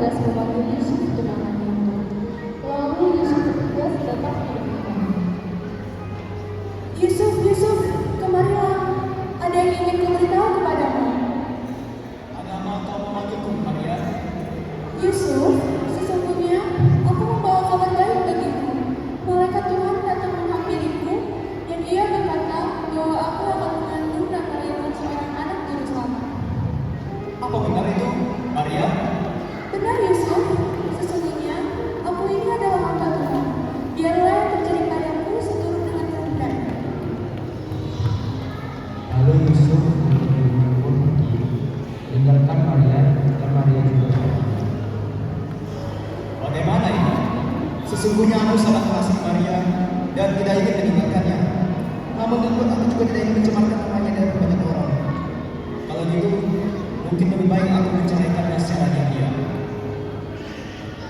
bertugas memanggil Yusuf tunangannya itu. Lalu Yusuf bertugas datang ke rumahnya. Yusuf, Yusuf, kemarilah. Ada yang ingin kuberitahu kepadamu. Agama kau memanggilku, Maria? Yusuf, sesungguhnya aku membawa kabar baik bagimu. Malaikat Tuhan datang menghampiriku, dan ia berkata bahwa aku akan mengandung dan melahirkan seorang anak juru selamat. Apa benar itu, Maria? Benar, Yusuf. Sesungguhnya aku ini adalah hamba Tuhan. Biarlah yang terjadi padaku seturut dengan kehendak. Lalu Yusuf pun pergi, meninggalkan Maria, dan Maria juga sholat. Bagaimana ini? Sesungguhnya aku sangat mengasihi Maria dan tidak ingin meninggalkannya. Namun aku juga tidak ingin mencemarkan namanya dari banyak orang. Kalau gitu, mungkin lebih baik aku menceraikannya secara diam-diam.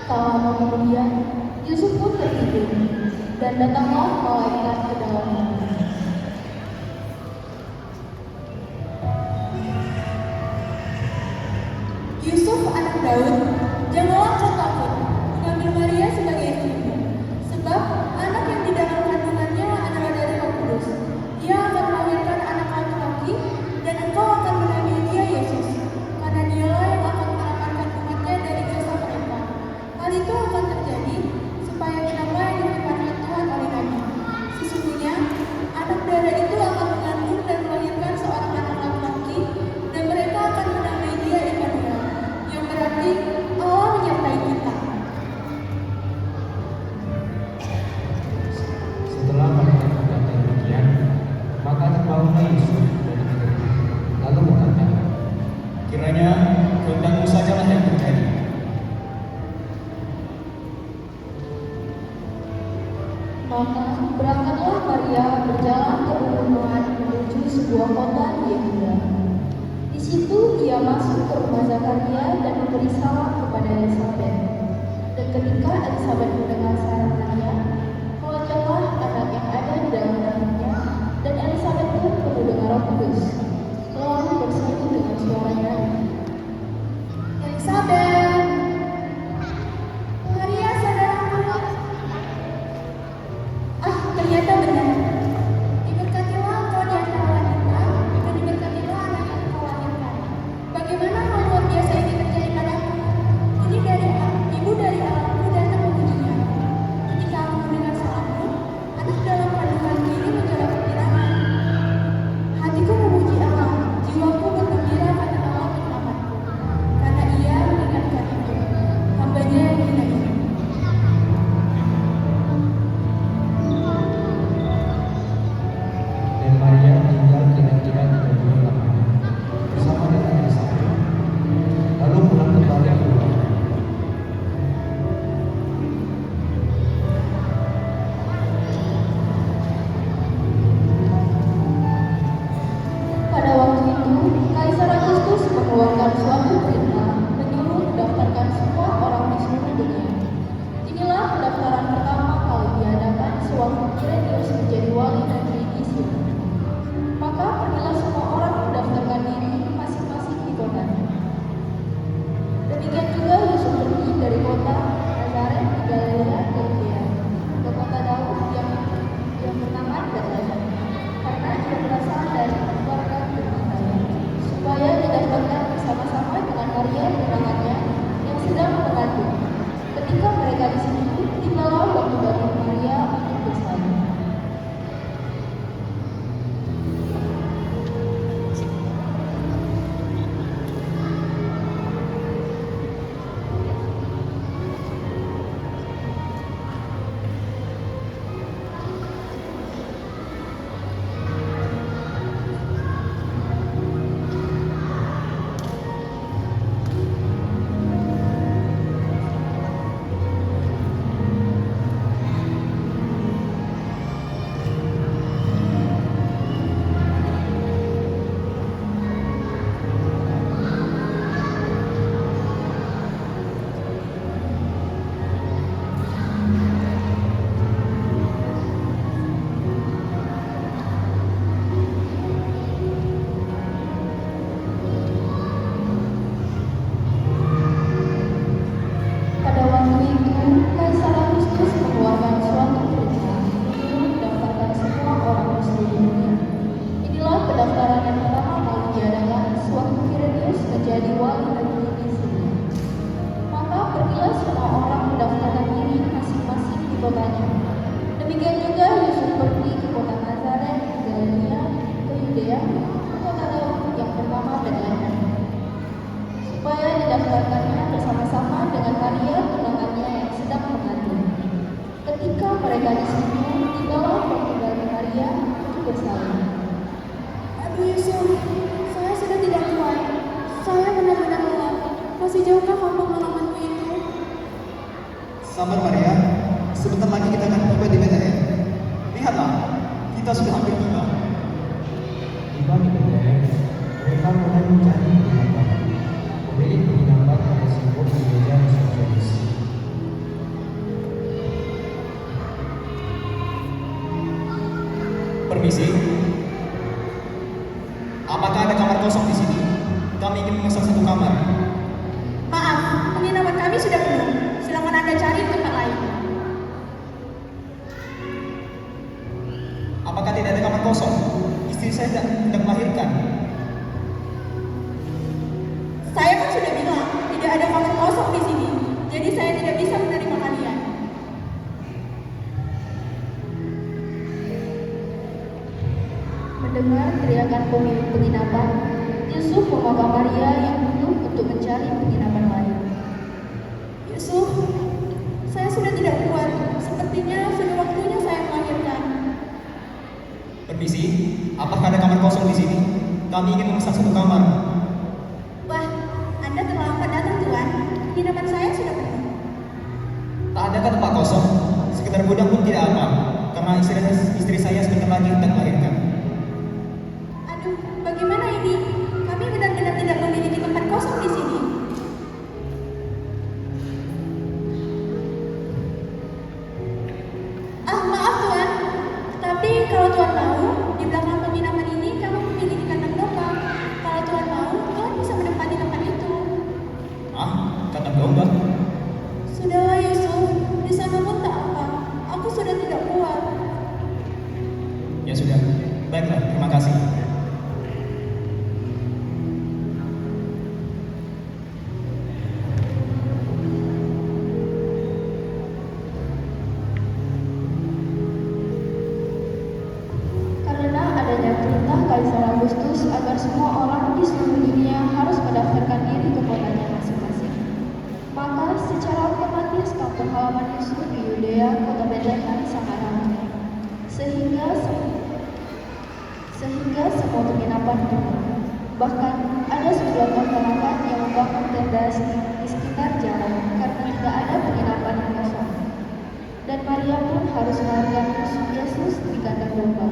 Tak lama kemudian, Yusuf pun tertidur, dan datanglah malaikat ke dalamnya. Yusuf, anak Daud, janganlah kau takut mengambil Maria sebagai istrimu, sebab anak yang di dalam kandungannya adalah dari Roh Kudus. Ia akan melahirkan anak laki-laki, dan engkau akan menamai dia Yesus, karena dialah yang akan menyelamatkan umatnya dari dosa mereka. Hal itu akan terjadi supaya genaplah yang difirmankan Tuhan oleh Nabi. Sesungguhnya anak darah itu akan mengandung dan melahirkan seorang anak laki-laki, dan mereka akan menamai dia Immanuel, yang berarti Allah menyertai kita. Setelah mereka berkata demikian, maka terbangunlah Yusuf dari tidurnya, lalu berkata, Kiranya kehendakmu sajalah yang terjadi. Maka berangkatlah Maria berjalan ke pegunungan menuju sebuah kota di Yehuda. Di situ ia masuk ke rumah Zakaria dan memberi salam kepada Elisabet. Dan ketika Elisabet mendengar salamannya, keluarlah anak yang ada di dalam rahimnya, dan Elisabet pun penuh dengan Roh Kudus. Lalu berseru dengan suara nyaring, Elisabet, Maria saudaraku. Ternyata benar. Diberkatilah engkau di antara wanita, dan diberkatilah anak yang engkau lahirkan. Bagaimana hal luar biasa ini terjadi padaku? Ini dari ibu dari Allahku datang memujinya. Ketika aku mendengar salammu, anak dalam kandunganku ini mencoba kegirangan. Hatiku memuji Allah, jiwaku bergembira karena Allah penyelamatku. Karena ia mendengar Sabar Maria, sebentar lagi kita akan tiba di Bethlehem. Lihatlah, kita sudah hampir tiba. Tiba di Bethlehem, mereka mulai mencari penginapan. Pemilik penginapan ada sibuk di meja resepsionis. Permisi. Apakah ada kamar kosong di sini? Kami ingin memesan satu kamar. Maaf, penginapan kami sudah penuh. Silakan Anda cari tempat lain. Apakah tidak ada kamar kosong? Istri saya hendak melahirkan. Saya kan sudah bilang, tidak ada kamar kosong di sini. Jadi saya tidak bisa menerima kalian. Mendengar teriakan pemilik penginapan, Yusuf membawa Maria yang duduk untuk mencari penginapan lain. Yusuf, saya sudah tidak kuat. Sepertinya sudah waktunya saya melahirkan. Permisi, apakah ada kamar kosong di sini? Kami ingin memesan satu kamar. Wah, Anda terlambat datang Tuan. Penginapan saya sudah penuh. Tak adakah tempat kosong? Sekedar gudang pun tidak apa, karena istri saya sebentar lagi hendak melahirkan. Aduh, bagaimana ini? Kami benar-benar tidak memiliki tempat kosong di sini. Ah, maaf Tuan. Tapi kalau Tuan mau, di belakang penginapan ini kami memiliki kandang domba. Kalau Tuan mau, Tuan bisa menempati tempat itu. Ah, kandang domba? Sudahlah Yusuf, di sana pun tak apa. Aku sudah tidak kuat. Ya sudah, baiklah, terima kasih. Karena adanya perintah Kaisar Agustus agar semua orang di seluruh dunia harus mendaftarkan diri ke kotanya masing-masing. Maka secara otomatis kampung halaman Yusuf di Yudea, kota Bethlehem sangat ramai. Sehingga semua penginapan penuh. Bahkan ada sebuah masyarakat yang membangun tenda di sekitar jalan karena tidak ada penginapan yang kosong. Dan Maria pun harus melahirkan Yesus di kandang domba.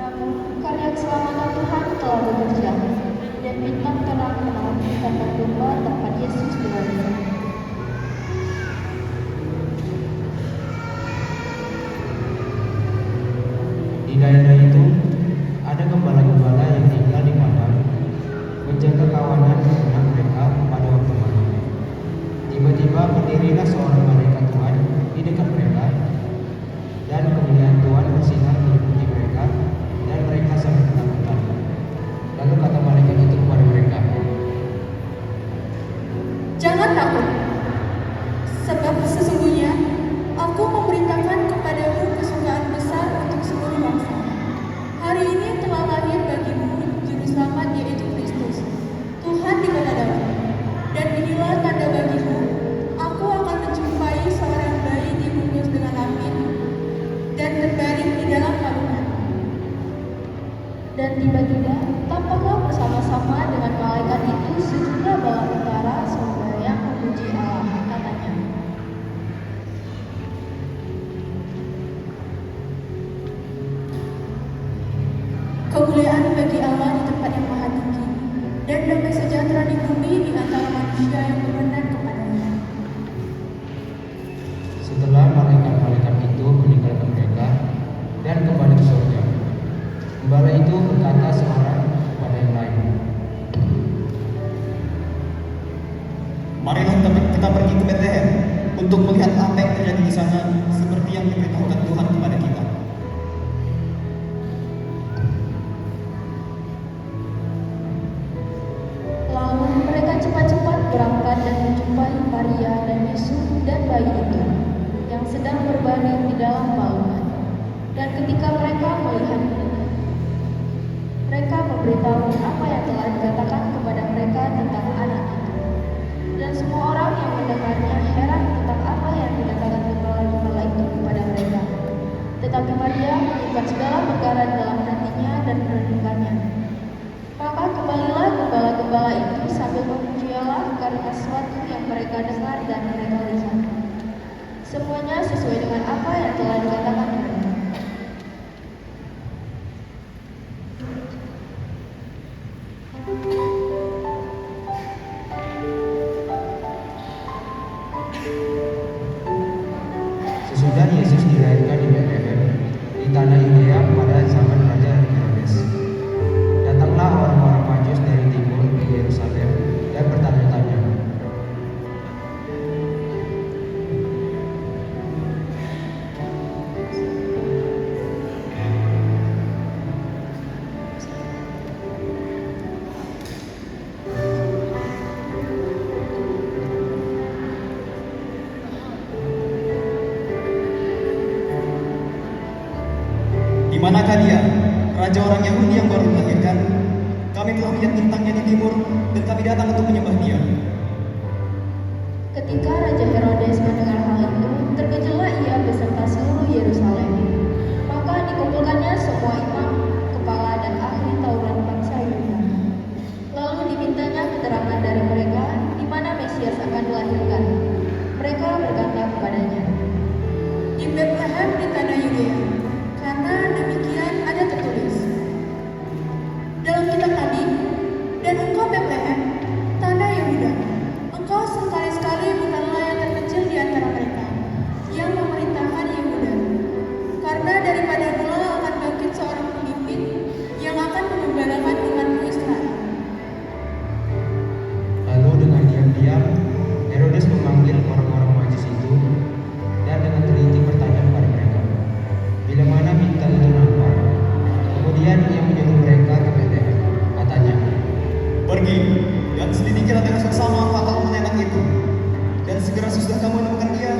Namun, karya keselamatan Tuhan telah bekerja, dan bintang terang menaungi kandang domba tempat Yesus dilahirkan. Di daerah itu, ada gembala-gembala yang tinggal di padang, menjaga kawanan ternak mereka pada waktu malam. Tiba-tiba berdirilah seorang malaikat Tuhan di dekat mereka, dan kemuliaan Tuhan bersinar meliputi mereka, dan mereka sangat ketakutan. Lalu kata malaikat itu kepada mereka, Jangan takut, sebab sesungguhnya aku memerintahkan kepadamu kesukaan besar untuk seluruh bangsa. Hari ini telah lahir bagimu Juru Selamat yaitu Kristus, Tuhan di kota Daud. Dan inilah tanda bagimu, aku akan menjumpai seorang bayi dibungkus dengan api dan terbaring di dalam palungan. Dan tiba-tiba, tampaklah bersama-sama dengan malaikat itu sejumlah bala tentara sembahyang memuji Allah, katanya. Kemuliaan bagi Allah di tempat yang maha tinggi, dan damai sejahtera di bumi di antara manusia yang berkenan kepadanya. setelah malaikat-malaikat itu meninggalkan mereka dan kembali ke surga, gembala itu berkata seorang kepada yang lain, Marilah kita pergi ke Bethlehem untuk melihat apa yang terjadi di sana, seperti yang diberitahukan Tuhan kepada kita. Lalu mereka cepat-cepat berangkat dan menjumpai Maria dan Yusuf dan bayi itu, yang sedang berbaring di dalam palungan. Dan ketika mereka melihatnya, mereka memberitahu apa yang telah dikatakan kepada mereka tentang anak itu. Dan semua orang yang mendengarnya heran tentang apa yang dikatakan gembala-gembala itu kepada mereka. Tetapi Maria menyimpan segala perkara di dalam hatinya dan merenungkannya. Maka kembalilah gembala-gembala itu sambil memuji Allah karena sesuatu yang mereka dengar dan mereka lihat. Semuanya sesuai dengan apa yang telah dikatakan mereka. Sesudah Yesus dilahirkan di Betlehem, di tanah Yudea pada zaman Raja Herodes, datanglah orang-orang Majus dari timur ke Yerusalem dan bertanya-tanya, Di manakah dia, raja orang Yahudi yang baru dilahirkan? Kami telah melihat bintangnya di timur, dan kami datang untuk menyembah dia. Ketika Raja Herodes mendengar hal itu, terkejutlah ia beserta seluruh Yerusalem. Maka dikumpulkannya semua imam, kepala dan ahli Taurat bangsa Yahudi. Lalu dimintanya keterangan dari mereka di mana Mesias akan dilahirkan. Mereka berkata kepadanya, Di Bethlehem di tanah Yudea, karena demikian ada tertulis dalam kitab tadi, dan engkau Bethlehem, tanah Yehuda, engkau sekali-sekali bukanlah yang terkecil di antara mereka yang memerintahkan Yehuda, karena daripada mula akan bangkit seorang pemimpin yang akan mengembalakan umatku Israel. lalu dengan diam-diam Herodes memanggil orang-orang Majus itu dan dengan teliti bertanya kepada mereka, bila mana bintang itu nampak. Kemudian ia menyuruh mereka ke Betlehem. Katanya, Pergi dan selidikilah dengan seksama apa hal anak itu. Dan segera sesudah kamu menemukan dia,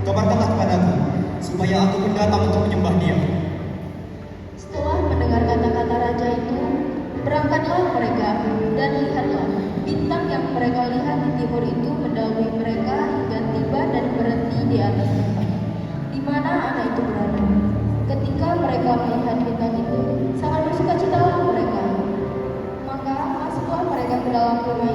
kabarkanlah kepadaku, supaya aku pun datang untuk menyembah dia. setelah mendengar kata-kata raja itu, berangkatlah mereka, dan lihatlah, bintang yang mereka lihat di timur itu mendahului mereka hingga tiba dan berhenti di atas tempat di mana anak itu berada. Ketika mereka melihat bintang itu, sangat bersukacitalah mereka. Maka masuklah mereka ke dalam rumah